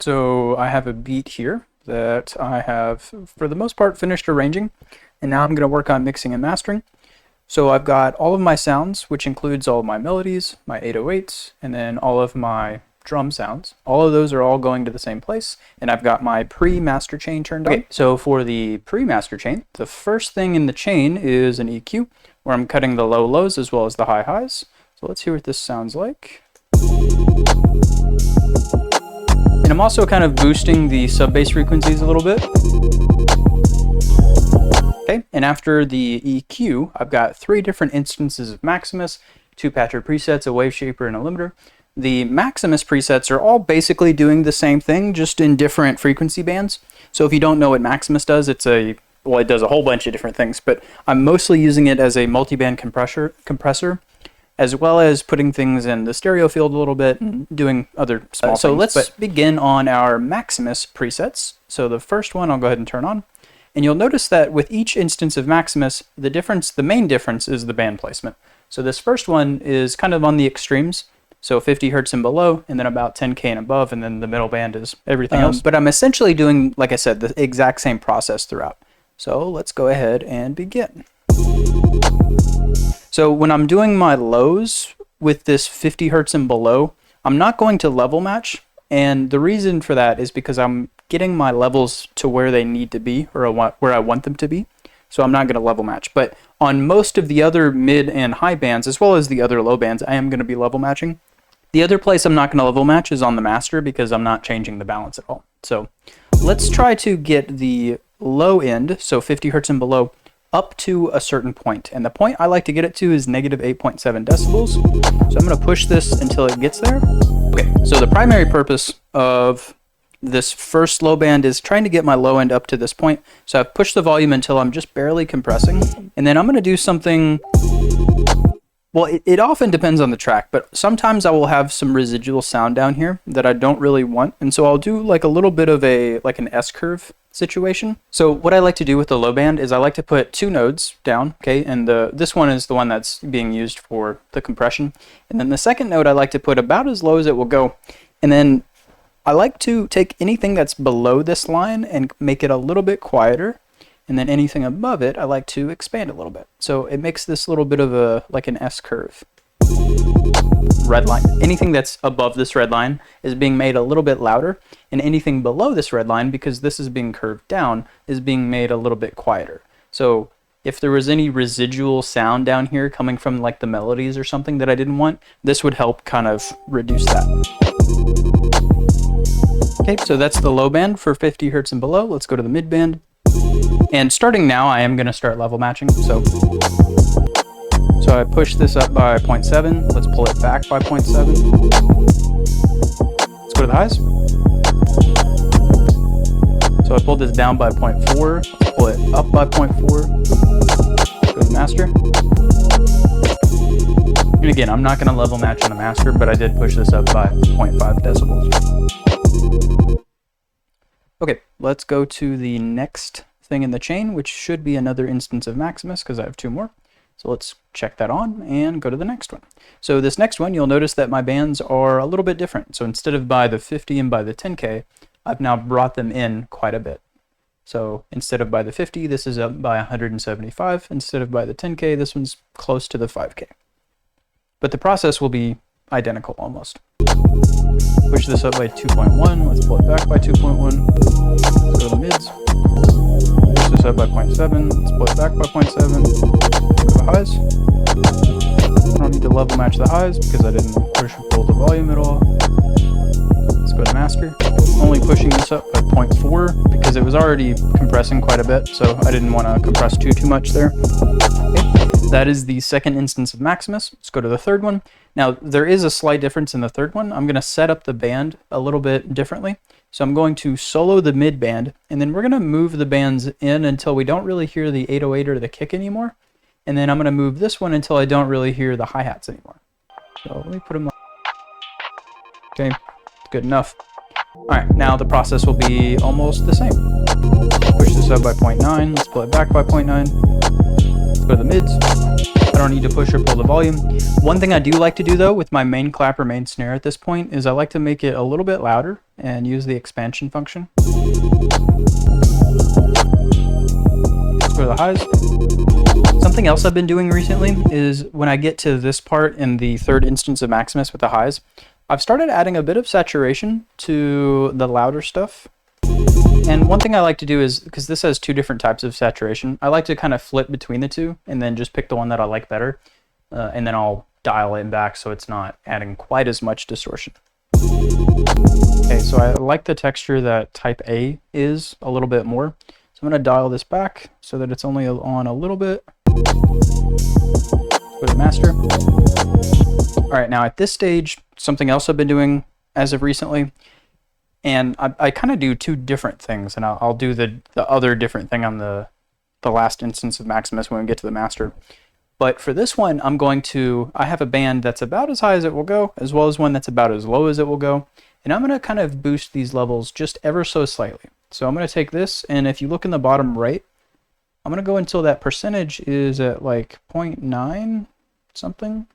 So I have a beat here that I have, for the most part, finished arranging, and now I'm going to work on mixing and mastering. So I've got all of my sounds, which includes all of my melodies, my 808s, and then all of my drum sounds. All of those are all going to the same place, and I've got my pre-master chain turned on. So for the pre-master chain, the first thing in the chain is an EQ, where I'm cutting the low lows as well as the high highs. So let's hear what this sounds like. And I'm also kind of boosting the sub-bass frequencies a little bit. Okay, and after the EQ, I've got 3 different instances of Maximus, 2 patcher presets, a wave shaper, and a limiter. The Maximus presets are all basically doing the same thing, just in different frequency bands. So if you don't know what Maximus does, it does a whole bunch of different things, but I'm mostly using it as a multi-band compressor, as well as putting things in the stereo field a little bit and doing other small things. So let's begin on our Maximus presets. So the first one I'll go ahead and turn on. And you'll notice that with each instance of Maximus, the main difference is the band placement. So this first one is kind of on the extremes. So 50 hertz and below, and then about 10K and above, and then the middle band is everything else. But I'm essentially doing, like I said, the exact same process throughout. So let's go ahead and begin. So when I'm doing my lows with this 50 hertz and below, I'm not going to level match. And the reason for that is because I'm getting my levels to where they need to be, or where I want them to be. So I'm not going to level match. But on most of the other mid and high bands, as well as the other low bands, I am going to be level matching. The other place I'm not going to level match is on the master, because I'm not changing the balance at all. So let's try to get the low end, so 50 hertz and below, up to a certain point. And the point I like to get it to is negative 8.7 decibels. So I'm going to push this until it gets there. Okay, so the primary purpose of this first low band is trying to get my low end up to this point. So I've pushed the volume until I'm just barely compressing. And then I'm going to do something. Well, it often depends on the track, but sometimes I will have some residual sound down here that I don't really want. And so I'll do like a little bit of an S-curve situation. So what I like to do with the low band is I like to put 2 nodes down, okay? And this one is the one that's being used for the compression. And then the second node I like to put about as low as it will go. And then I like to take anything that's below this line and make it a little bit quieter. And then anything above it, I like to expand a little bit. So it makes this little bit of an S-curve. Red line. Anything that's above this red line is being made a little bit louder, and anything below this red line, because this is being curved down, is being made a little bit quieter. So if there was any residual sound down here coming from like the melodies or something that I didn't want, this would help kind of reduce that. Okay, so that's the low band for 50 hertz and below. Let's go to the mid band. And starting now, I am going to start level matching. So I push this up by 0.7. Let's pull it back by 0.7. Let's go to the highs. So I pulled this down by 0.4. Let's pull it up by 0.4. Go to the master. And again, I'm not going to level match on the master, but I did push this up by 0.5 decibels. Okay, let's go to the next thing in the chain, which should be another instance of Maximus, because I have 2 more. So let's check that on and go to the next one. So this next one, you'll notice that my bands are a little bit different. So instead of by the 50 and by the 10K, I've now brought them in quite a bit. So instead of by the 50, this is up by 175. Instead of by the 10K, this one's close to the 5K. But the process will be identical almost. Push this up by 2.1. Let's pull it back by 2.1. Let's go to the mids. Push this up by 0.7. Let's pull it back by 0.7. Go to the highs. I don't need to level match the highs because I didn't push or pull the volume at all. Let's go to master. Only pushing this up by 0.4 because it was already compressing quite a bit, so I didn't want to compress too much there. Okay. That is the second instance of Maximus. Let's go to the third one. Now, there is a slight difference in the third one. I'm going to set up the band a little bit differently. So I'm going to solo the mid band, and then we're going to move the bands in until we don't really hear the 808 or the kick anymore. And then I'm going to move this one until I don't really hear the hi-hats anymore. So let me put them on. Okay, good enough. All right, now the process will be almost the same. Push this up by 0.9. Let's pull it back by 0.9. Let's go to the mids. I don't need to push or pull the volume. One thing I do like to do though with my main clap or main snare at this point is I like to make it a little bit louder and use the expansion function. Let's go to the highs. Something else I've been doing recently is when I get to this part in the third instance of Maximus with the highs, I've started adding a bit of saturation to the louder stuff. And one thing I like to do is, because this has two different types of saturation, I like to kind of flip between the two and then just pick the one that I like better. And then I'll dial it back so it's not adding quite as much distortion. Okay, so I like the texture that type A is a little bit more. So I'm going to dial this back so that it's only on a little bit. Go to master. All right, now at this stage, something else I've been doing as of recently, and I kind of do two different things, and I'll do the other different thing on the last instance of Maximus when we get to the master. But for this one, I have a band that's about as high as it will go, as well as one that's about as low as it will go. And I'm going to kind of boost these levels just ever so slightly. So I'm going to take this, and if you look in the bottom right, I'm going to go until that percentage is at like 0.9 something.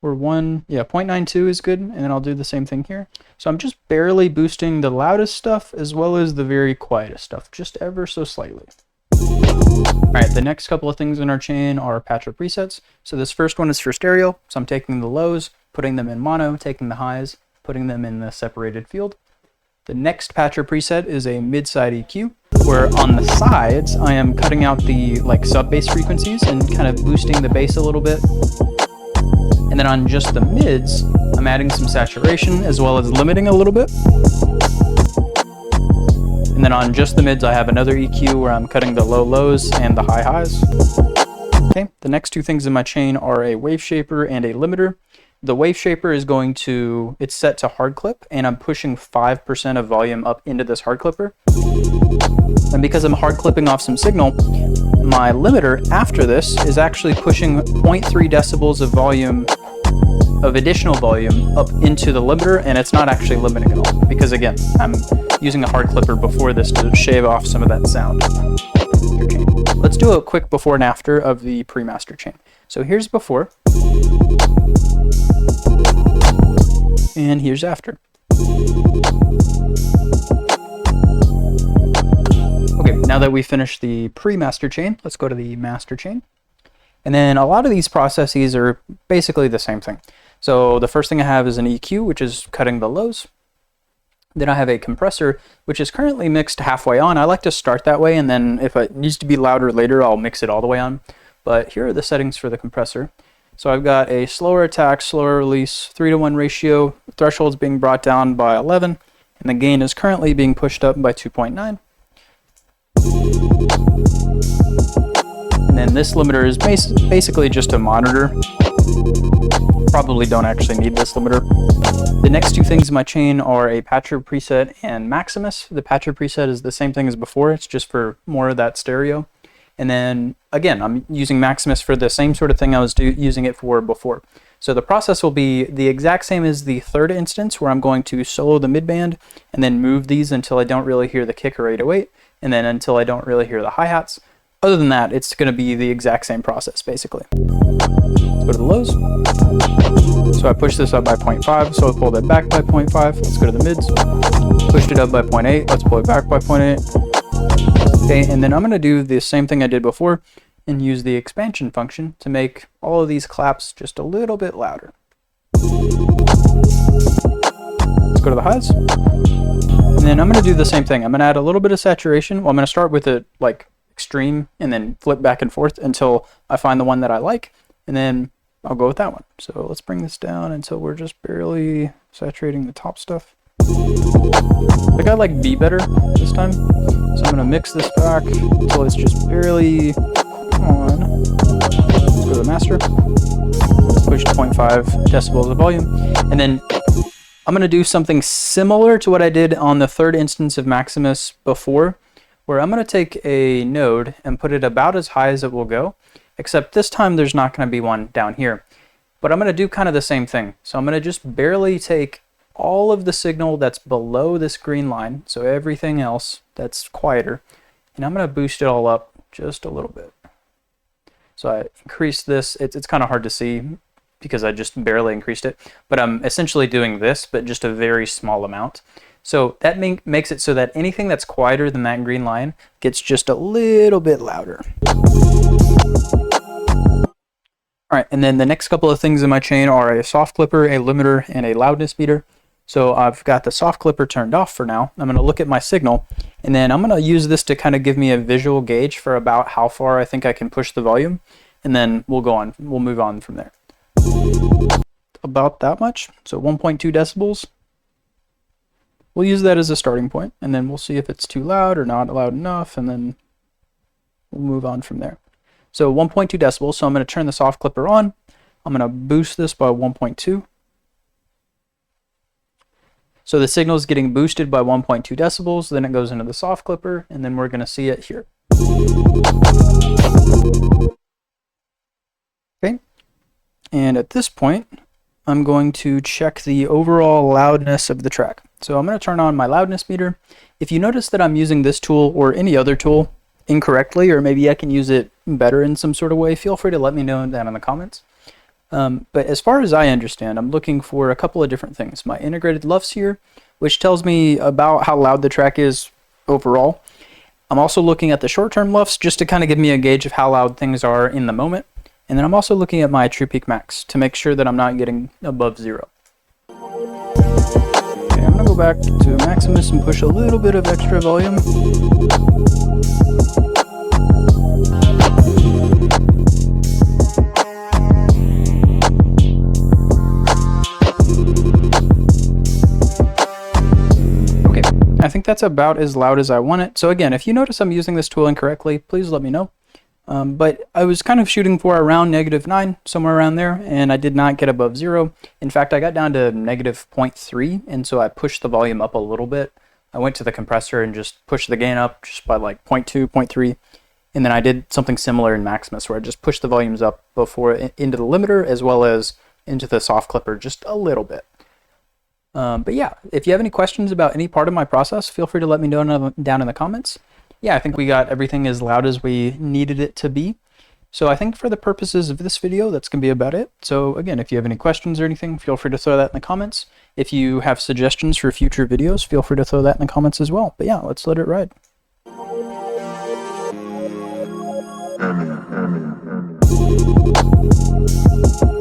Or 0.92 is good, and then I'll do the same thing here. So I'm just barely boosting the loudest stuff as well as the very quietest stuff, just ever so slightly. All right, the next couple of things in our chain are patcher presets. So this first one is for stereo, so I'm taking the lows, putting them in mono, taking the highs, putting them in the separated field. The next patcher preset is a mid-side EQ, where on the sides I am cutting out the sub-bass frequencies and kind of boosting the bass a little bit. And then on just the mids, I'm adding some saturation as well as limiting a little bit. And then on just the mids, I have another EQ where I'm cutting the low lows and the high highs. Okay, the next two things in my chain are a wave shaper and a limiter. The wave shaper is it's set to hard clip, and I'm pushing 5% of volume up into this hard clipper. And because I'm hard clipping off some signal, my limiter after this is actually pushing 0.3 decibels of additional volume up into the limiter, and it's not actually limiting at all, because again, I'm using a hard clipper before this to shave off some of that sound. Let's do a quick before and after of the pre-master chain. So here's before, and here's after. Okay, now that we finished the pre-master chain, let's go to the master chain. And then a lot of these processes are basically the same thing. So the first thing I have is an EQ, which is cutting the lows. Then I have a compressor, which is currently mixed halfway on. I like to start that way, and then if it needs to be louder later, I'll mix it all the way on. But here are the settings for the compressor. So I've got a slower attack, slower release, 3:1 ratio, threshold's being brought down by 11, and the gain is currently being pushed up by 2.9. And then this limiter is basically just a monitor. Probably don't actually need this limiter. The next two things in my chain are a patcher preset and Maximus. The patcher preset is the same thing as before, it's just for more of that stereo. And then again, I'm using Maximus for the same sort of thing I was using it for before. So the process will be the exact same as the third instance, where I'm going to solo the midband and then move these until I don't really hear the kick or 808, and then until I don't really hear the hi-hats. Other than that, it's going to be the exact same process, basically. Let's go to the lows. So I pushed this up by 0.5, so I pulled it back by 0.5. Let's go to the mids. Pushed it up by 0.8. Let's pull it back by 0.8. Okay, and then I'm going to do the same thing I did before and use the expansion function to make all of these claps just a little bit louder. Let's go to the highs. And then I'm going to do the same thing. I'm going to add a little bit of saturation. Well, I'm going to start with it extreme and then flip back and forth until I find the one that I like, and then I'll go with that one. So let's bring this down until we're just barely saturating the top stuff. I think I like B better this time, so I'm going to mix this back until it's just barely on. Let's go to the master. Push to 0.5 decibels of volume, and then I'm going to do something similar to what I did on the third instance of Maximus before, where I'm going to take a node and put it about as high as it will go, except this time there's not going to be one down here. But I'm going to do kind of the same thing. So I'm going to just barely take all of the signal that's below this green line, so everything else that's quieter, and I'm going to boost it all up just a little bit. So I increase this. It's kind of hard to see because I just barely increased it, but I'm essentially doing this, but just a very small amount. So that makes it so that anything that's quieter than that green line gets just a little bit louder. All right, and then the next couple of things in my chain are a soft clipper, a limiter, and a loudness meter. So I've got the soft clipper turned off for now. I'm going to look at my signal, and then I'm going to use this to kind of give me a visual gauge for about how far I think I can push the volume, and then we'll move on from there. About that much, so 1.2 decibels. We'll use that as a starting point, and then we'll see if it's too loud or not loud enough, and then we'll move on from there. So 1.2 decibels, so I'm going to turn the soft clipper on. I'm going to boost this by 1.2. So the signal is getting boosted by 1.2 decibels, then it goes into the soft clipper, and then we're going to see it here. Okay, and at this point, I'm going to check the overall loudness of the track. So I'm going to turn on my loudness meter. If you notice that I'm using this tool or any other tool incorrectly, or maybe I can use it better in some sort of way, feel free to let me know down in the comments. But as far as I understand, I'm looking for a couple of different things. My integrated LUFS here, which tells me about how loud the track is overall. I'm also looking at the short-term LUFS just to kind of give me a gauge of how loud things are in the moment. And then I'm also looking at my true peak max to make sure that I'm not getting above 0. Okay, I'm going to go back to Maximus and push a little bit of extra volume. I think that's about as loud as I want it. So again, if you notice I'm using this tool incorrectly, please let me know. But I was kind of shooting for around -9, somewhere around there, and I did not get above 0. In fact, I got down to -0.3, and so I pushed the volume up a little bit. I went to the compressor and just pushed the gain up just by like 0.2, 0.3, and then I did something similar in Maximus where I just pushed the volumes up before into the limiter as well as into the soft clipper just a little bit. But yeah, if you have any questions about any part of my process, feel free to let me know down in the comments. Yeah, I think we got everything as loud as we needed it to be. So I think for the purposes of this video, that's going to be about it. So again, if you have any questions or anything, feel free to throw that in the comments. If you have suggestions for future videos, feel free to throw that in the comments as well. But yeah, let's let it ride. Hennessey.